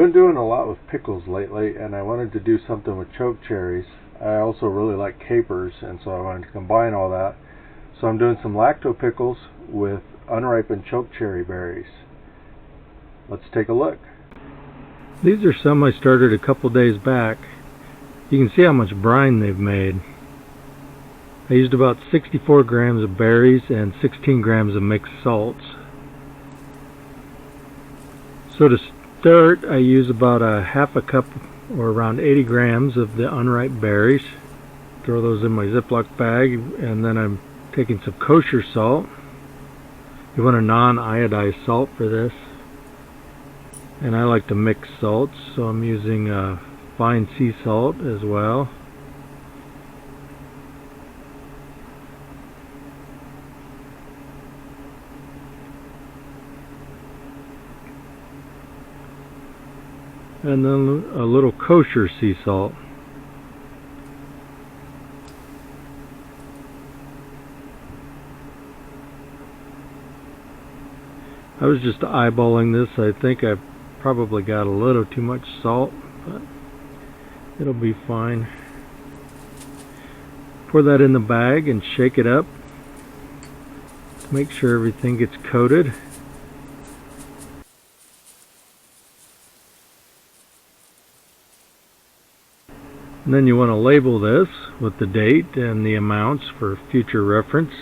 been doing a lot with pickles lately, and I wanted to do something with chokecherries. I also really like capers, and so I wanted to combine all that. So I'm doing some Lacto pickles with unripened chokecherry berries. Let's take a look. These are some I started a couple days back. You can see how much brine they've made. I used about 64 grams of berries and 16 grams of mixed salts. So to start, I use about a half a cup or around 80 grams of the unripe berries. Throw those in my Ziploc bag, and then I'm taking some kosher salt. You want a non-iodized salt for this. And I like to mix salts, so I'm using fine sea salt as well. And then a little kosher sea salt. I was just eyeballing this. I think I've probably got a little too much salt, but it'll be fine. Pour that in the bag and shake it up to make sure everything gets coated. And then you want to label this with the date and the amounts for future reference.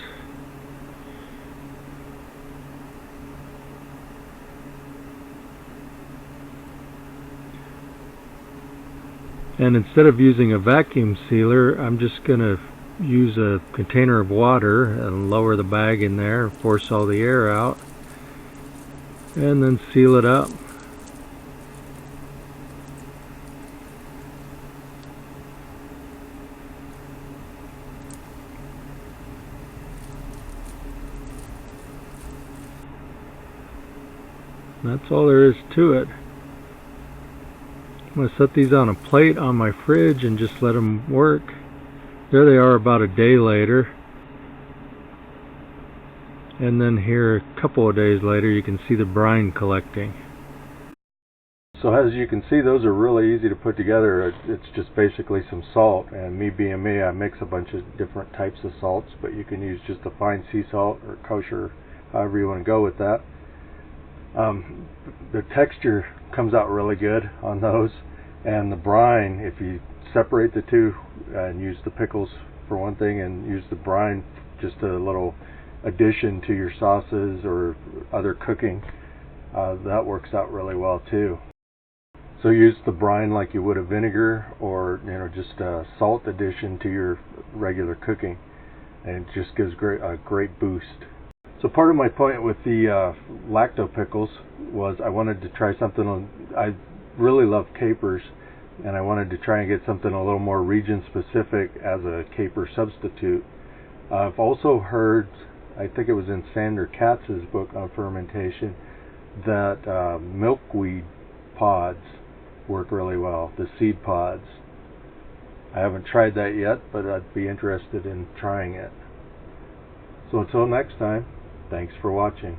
And instead of using a vacuum sealer, I'm just going to use a container of water and lower the bag in there, force all the air out, and then seal it up. That's all there is to it. I'm going to set these on a plate on my fridge and just let them work. There they are about a day later. And then here a couple of days later you can see the brine collecting. So as you can see, those are really easy to put together. It's just basically some salt, and me being me, I mix a bunch of different types of salts, but you can use just a fine sea salt or kosher, however you want to go with that. The texture comes out really good on those, and the brine, if you separate the two and use the pickles for one thing and use the brine, just a little addition to your sauces or other cooking, that works out really well too. So use the brine like you would a vinegar, or just a salt addition to your regular cooking, and it just gives a great boost. So part of my point with the Lacto pickles was I wanted to try something I really love capers, and I wanted to try and get something a little more region specific as a caper substitute. I've also heard, I think it was in Sander Katz's book on fermentation, that milkweed pods work really well, the seed pods. I haven't tried that yet, but I'd be interested in trying it. So until next time, thanks for watching.